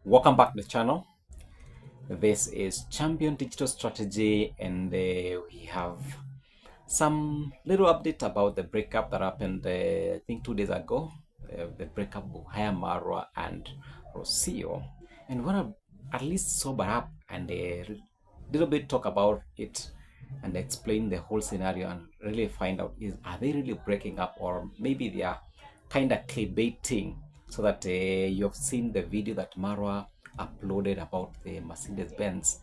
Welcome back to the channel. This is Champion Digital Strategy, and we have some little update about the breakup that happened I think 2 days ago. The breakup of Haya Marwa and Rocio, and want to at least sober up and a little bit talk about it and explain the whole scenario and really find out, are they really breaking up, or maybe they are kind of clickbaiting, so that you've seen the video that Marwa uploaded about the Mercedes Benz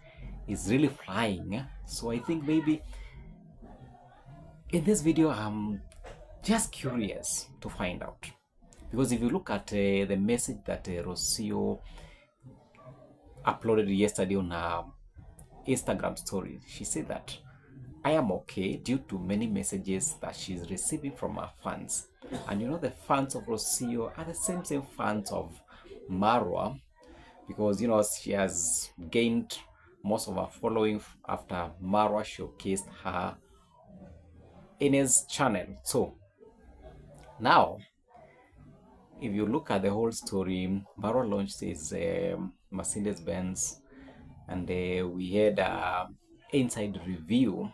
is really flying. So I think maybe in this video I'm just curious to find out, because if you look at the message that Rocio uploaded yesterday on her Instagram story, she said that I am okay due to many messages that she's receiving from her fans. And you know, the fans of Rocio are the same fans of Marwa, because you know she has gained most of her following after Marwa showcased her in his channel. So now, if you look at the whole story, Marwa launched his Mercedes Benz, and we had an inside review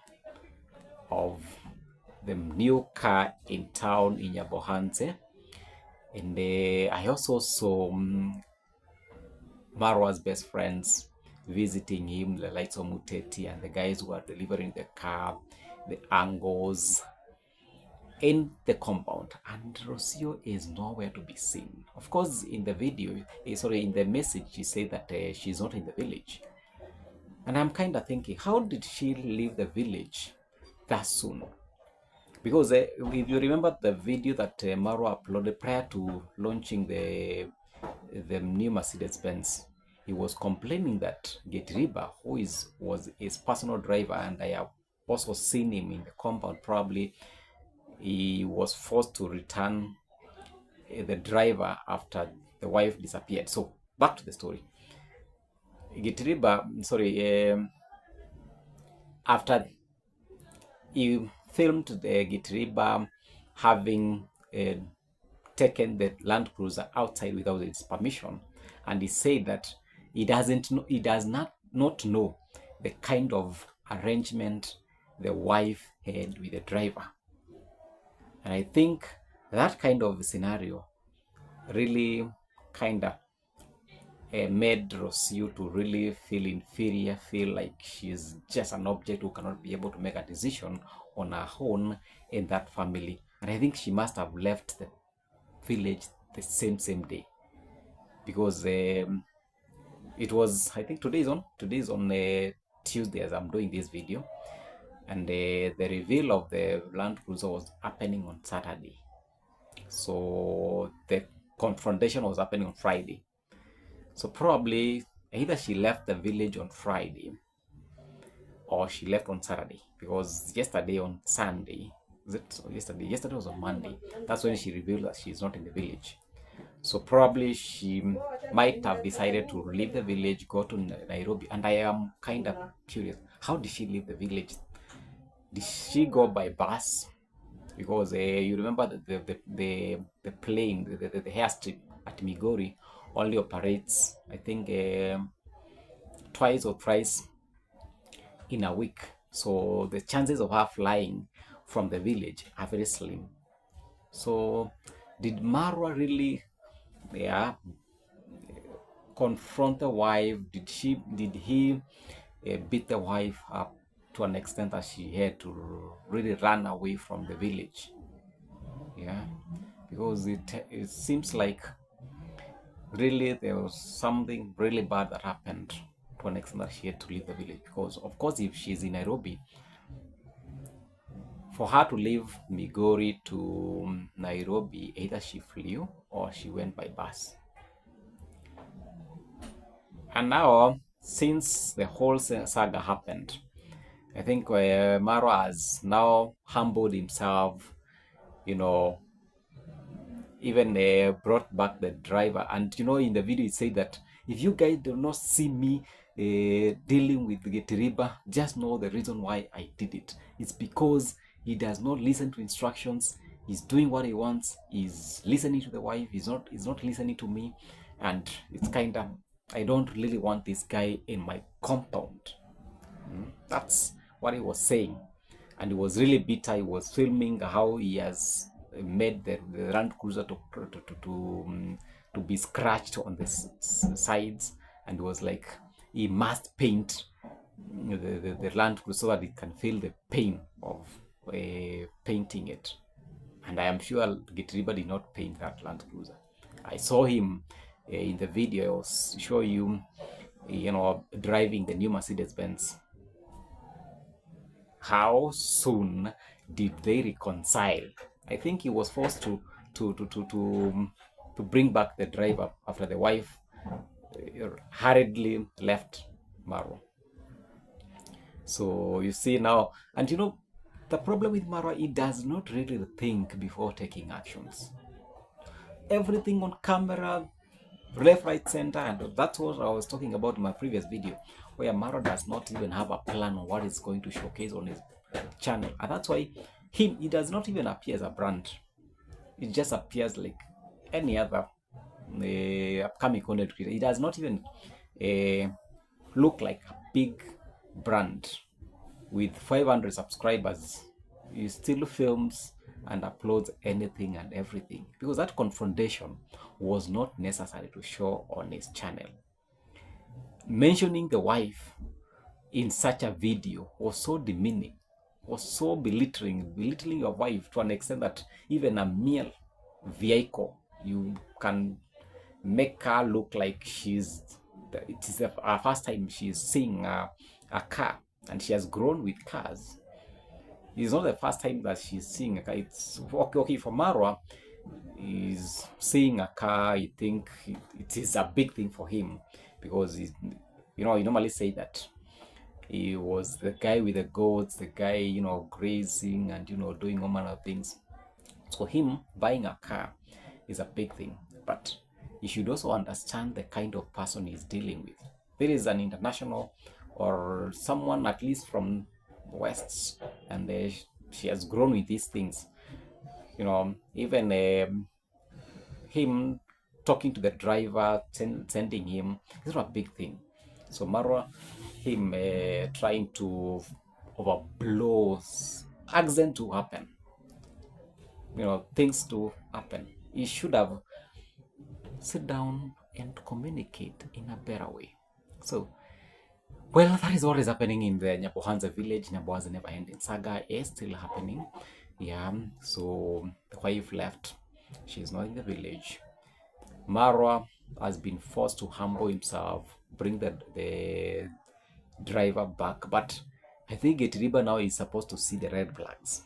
of the new car in town in Nyabohanse. And I also saw Marwa's best friends visiting him, the lights of Muteti, and the guys who are delivering the car, the angles in the compound. And Rocio is nowhere to be seen. Of course, in the video, in the message, she said that she's not in the village. And I'm kind of thinking, how did she leave the village that soon? Because if you remember the video that Marwa uploaded prior to launching the new Mercedes Benz, he was complaining that Getiriba, who was his personal driver, and I have also seen him in the compound, probably he was forced to return the driver after the wife disappeared. So back to the story. Getiriba, after he filmed the Getiriba having taken the Land Cruiser outside without his permission, and he said that he does not know the kind of arrangement the wife had with the driver. And I think that kind of scenario really kind of made Rocio to really feel inferior, feel like she's just an object who cannot be able to make a decision on her own in that family. And I think she must have left the village the same day, because it was, I think today's on Tuesday as I'm doing this video, and the reveal of the Land Cruiser was happening on Saturday. So the confrontation was happening on Friday. So probably either she left the village on Friday or she left on Saturday, because yesterday on Sunday, yesterday was on Monday, that's when she revealed that she's not in the village. So probably she might have decided to leave the village, go to Nairobi. And I am kind of curious, how did she leave the village? Did she go by bus? Because you remember that the plane, the airstrip at Migori only operates, I think, twice or thrice in a week. So the chances of her flying from the village are very slim. So did Marwa really confront the wife? Did he beat the wife up to an extent that she had to really run away from the village? Yeah, because it seems like really there was something really bad that happened to an extent that she had to leave the village. Because of course, if she's in Nairobi, for her to leave Migori to Nairobi, either she flew or she went by bus. And now, since the whole saga happened, I think Marwa has now humbled himself, you know, even brought back the driver. And you know, in the video it said that if you guys do not see me dealing with Getiriba, just know the reason why I did it. It's because he does not listen to instructions. He's doing what he wants. He's listening to the wife. He's not listening to me. and it's kind of, I don't really want this guy in my compound. That's what he was saying, and he was really bitter. He was filming how he has made the Land Cruiser to be scratched on the sides, and he was like, he must paint the Land Cruiser so that it can feel the pain of painting it. And I am sure Gitariba did not paint that Land Cruiser. I saw him in the video. I was show you, driving the new Mercedes Benz. How soon did they reconcile? I think he was forced to bring back the driver after the wife hurriedly left Marwa. So you see now, and the problem with Marwa, he does not really think before taking actions. Everything on camera, left, right, center, and that's what I was talking about in my previous video, where Marwa does not even have a plan on what he's going to showcase on his channel, and that's why he does not even appear as a brand. It just appears like any other upcoming content creator. He does not even look like a big brand with 500 subscribers. He still films and uploads anything and everything, because that confrontation was not necessary to show on his channel. Mentioning the wife in such a video was so demeaning, was so belittling your wife to an extent that even a mere vehicle, you can make her look like it is her first time she's seeing a car, and she has grown with cars. It's not the first time that she's seeing a car. It's okay for Marwa. He's seeing a car. I think it is a big thing for him, because you normally say that he was the guy with the goats, the guy grazing and doing all manner of things. So him buying a car is a big thing, but you should also understand the kind of person he's dealing with. There is an international, or someone at least from West, and she has grown with these things. Even him talking to the driver, sending him, is not a big thing. So Marwa, him trying to overblow, accident to happen, things to happen. He should have sit down and communicate in a better way. So, well, that is what is happening in the Nyabohanza village. Nyabohanza never ending saga is still happening. Yeah, so the wife left. She's not in the village. Marwa has been forced to humble himself, bring the driver back. But I think Gitariba now is supposed to see the red flags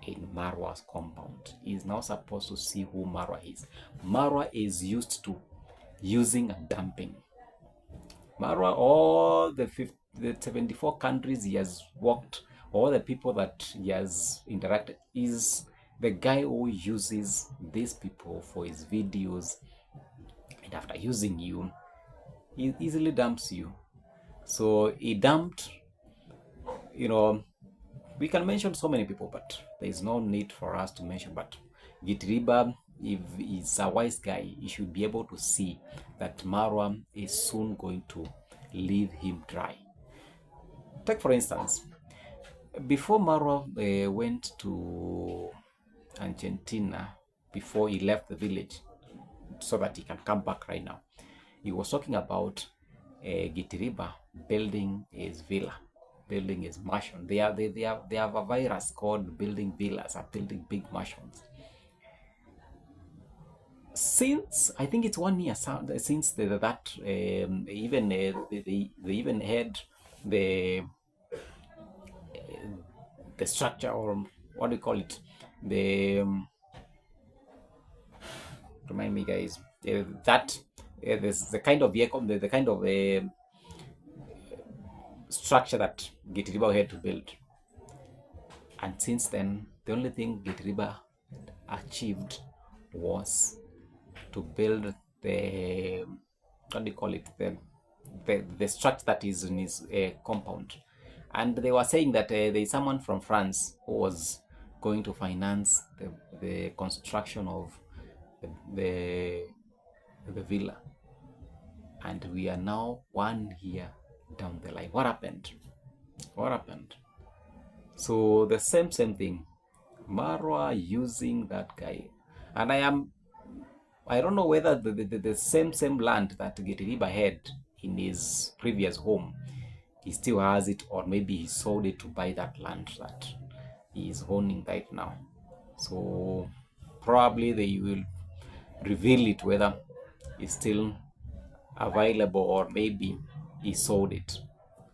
in Marwa's compound. He is now supposed to see who Marwa is. Marwa is used to using and dumping. Marwa, all the 74 countries he has walked, all the people that he has interacted, is the guy who uses these people for his videos, and after using you, he easily dumps you. So he dumped, we can mention so many people, but there is no need for us to mention. But Gitariba, if he's a wise guy, he should be able to see that Marwa is soon going to leave him dry. Take for instance, before Marwa went to Argentina, before he left the village so that he can come back right now, he was talking about Gitariba building his villa, building his mansion. They have a virus called building villas, or building big mansions. Since I think it's 1 year since they even had the structure, or what do you call it, remind me guys, that there's the kind of vehicle, the kind of structure that Gitariba had to build. And since then, the only thing Gitariba achieved was to build the, what do you call it, the structure that is in his compound. And they were saying that there is someone from France who was going to finance the construction of the the villa, and we are now 1 year down the line. What happened? What happened? So the same thing. Marwa using that guy, and I don't know whether the same land that Gitiriba had in his previous home, he still has it, or maybe he sold it to buy that land that he is owning right now. So probably they will reveal it whether it's still available or maybe he sold it.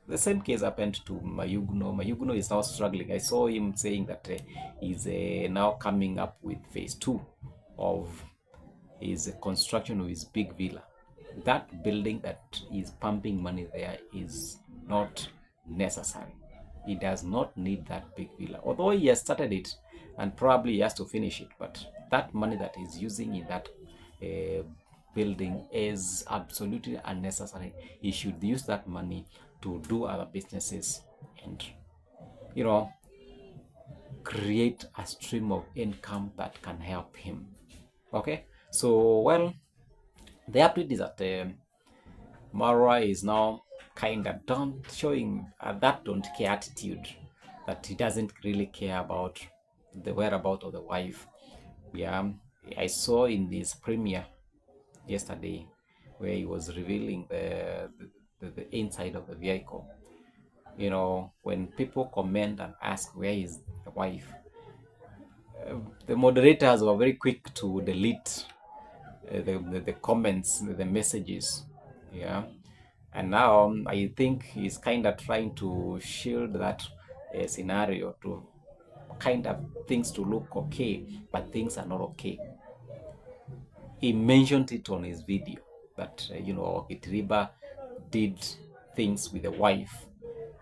The same case happened to Mayugno. Mayugno is now struggling. I saw him saying that he's now coming up with phase 2 of his construction of his big villa. That building that is pumping money there is not necessary. He does not need that big villa, although he has started it and probably he has to finish it. But that money that he's using in that building is absolutely unnecessary. He should use that money to do other businesses and, you know, create a stream of income that can help him. Okay, so well, the update is that Marwa is now kind of done showing that don't care attitude, that he doesn't really care about the whereabouts of the wife. Yeah, I saw in this premiere yesterday where he was revealing the inside of the vehicle. You know, when people comment and ask where is the wife, the moderators were very quick to delete the comments, the messages. Yeah, and now I think he's kind of trying to shield that scenario to kind of things to look okay, but things are not okay. He mentioned it on his video that Gitiriba did things with the wife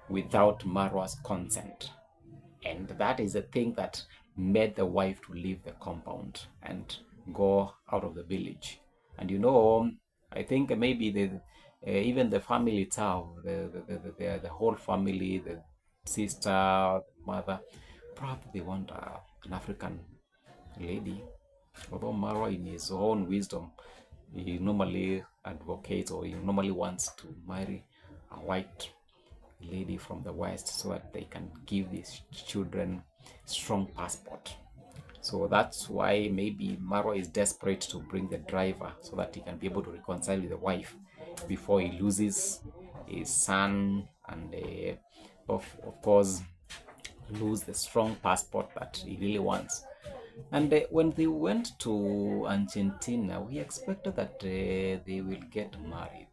without Marwa's consent, and that is the thing that made the wife to leave the compound and go out of the village. And I think maybe even the family itself, the whole family, the sister, mother, probably they want an African lady. Although Marwa, in his own wisdom, he normally advocates, or he normally wants to marry a white lady from the West so that they can give these children strong passport. So that's why maybe Marwa is desperate to bring the driver so that he can be able to reconcile with the wife before he loses his son, and of course lose the strong passport that he really wants. And when they went to Argentina, we expected that they will get married.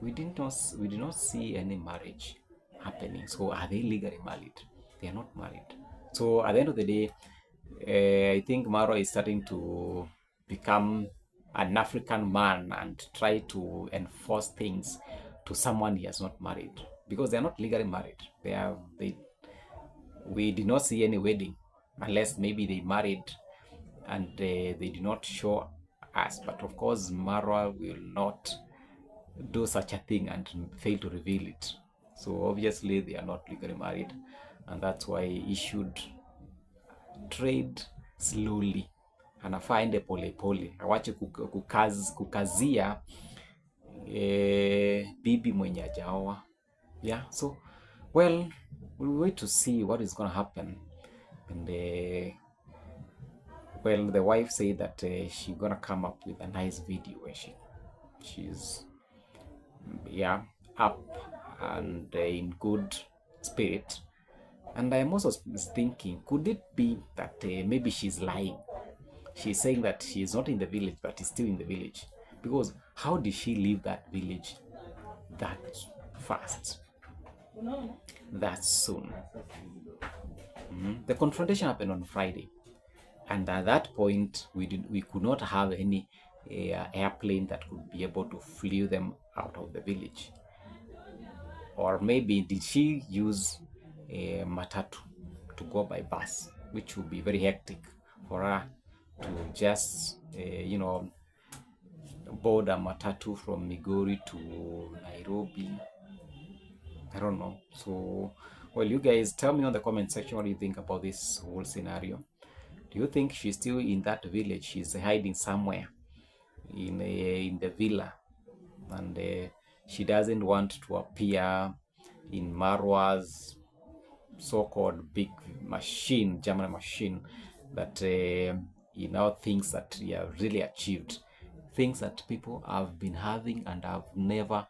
We did not see any marriage happening. So are they legally married? They are not married. So at the end of the day, I think Marwa is starting to become an African man and try to enforce things to someone he has not married, because they are not legally married. We did not see any wedding, unless maybe they married and they did not show us. But of course, Marwa will not do such a thing and fail to reveal it. So obviously they are not legally married, and that's why he should trade slowly, anafaa ende polepole, awache kukazia bibi mwenye hajaoa. Yeah, so well, we'll wait to see what is going to happen. And well, the wife said that she's gonna come up with a nice video where she's up and in good spirit. And I'm also thinking, could it be that maybe she's lying? She's saying that she's not in the village, but is still in the village. Because how did she leave that village that fast, that soon? The confrontation happened on Friday, and at that point we could not have any airplane that could be able to flew them out of the village. Or maybe did she use a matatu to go by bus, which would be very hectic for her to just board a matatu from Migori to Nairobi. I don't know. So well, you guys tell me on the comment section what do you think about this whole scenario. Do you think she's still in that village? She's hiding somewhere in the villa, and she doesn't want to appear in Marwa's so-called big machine, German machine, that he now thinks that he have really achieved things that people have been having and have never,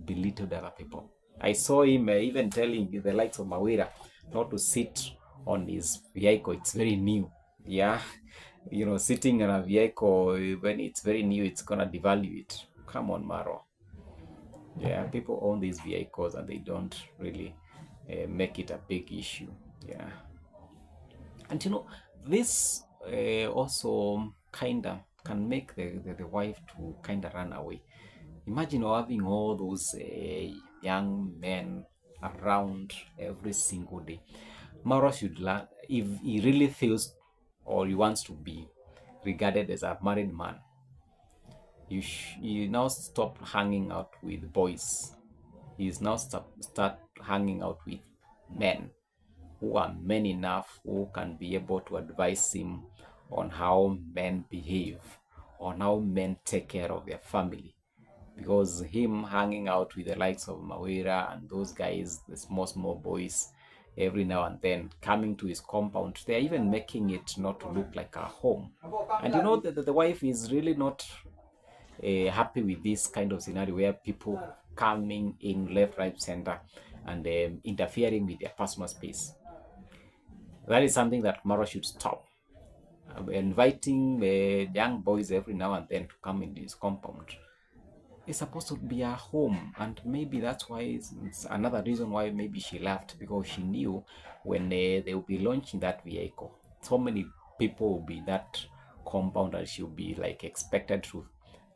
belittled other people. I saw him even telling the likes of Mawira not to sit on his vehicle. It's very new. Yeah. Sitting on a vehicle when it's very new, it's gonna devalue it. Come on, Maro. Yeah, people own these vehicles and they don't really make it a big issue. Yeah. And this also kind of can make the wife to kind of run away. Imagine having all those young men around every single day. Mara should learn, if he really feels or he wants to be regarded as a married man, you now stop hanging out with boys. You now start hanging out with men who are men enough, who can be able to advise him on how men behave, on how men take care of their family. Because him hanging out with the likes of Mawira and those guys, the small boys, every now and then coming to his compound, they're even making it not to look like a home. And the wife is really not happy with this kind of scenario where people coming in left, right, center, and interfering with their personal space. That is something that Mara should stop. Inviting young boys every now and then to come in his compound. It's supposed to be a home, and maybe that's why it's another reason why maybe she left, because she knew when they will be launching that vehicle, so many people will be that compound and she'll be like expected to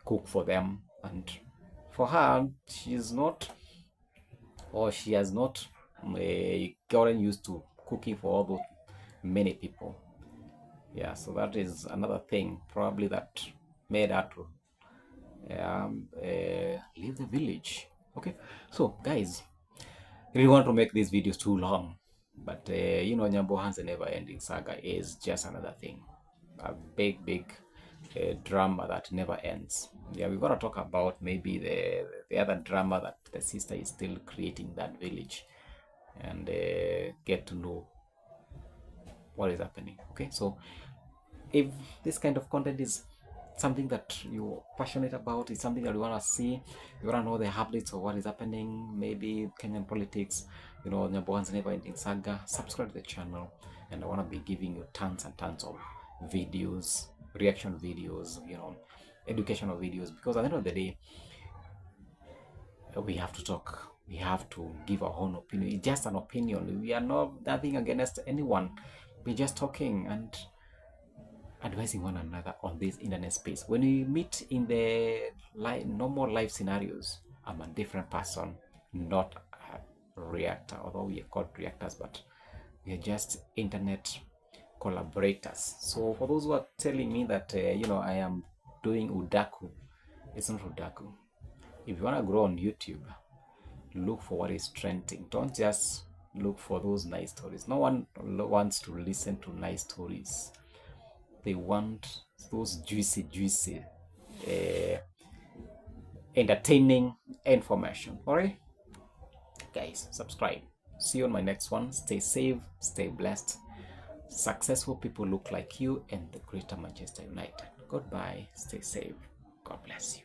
cook for them. And for her, she's not, or she has not gotten used to cooking for all those many people. Yeah, so that is another thing probably that made her to leave the village. Okay, so guys, I didn't want to make these videos too long, but Nyambo Never Ending Saga is just another thing, a big drama that never ends. Yeah, we're gonna talk about maybe the other drama that the sister is still creating that village, and get to know what is happening. Okay, so if this kind of content is something that you're passionate about, is something that you want to see, you want to know the updates of what is happening, maybe Kenyan politics, Nyambo Never Ending Saga, subscribe to the channel. And I want to be giving you tons and tons of videos, reaction videos, educational videos, because at the end of the day, we have to talk, we have to give our own opinion. It's just an opinion. We are nothing against anyone. We're just talking and advising one another on this internet space. When we meet in the normal life scenarios, I'm a different person, not a reactor, although we are called reactors, but we are just internet collaborators. So for those who are telling me that I am doing udaku, it's not udaku. If you want to grow on YouTube, look for what is trending. Don't just look for those nice stories. No one wants to listen to nice stories. They want those juicy entertaining information. All right, guys, subscribe. See you on my next one. Stay safe, stay blessed. Successful people look like you and the greater Manchester United. Goodbye, stay safe. God bless you.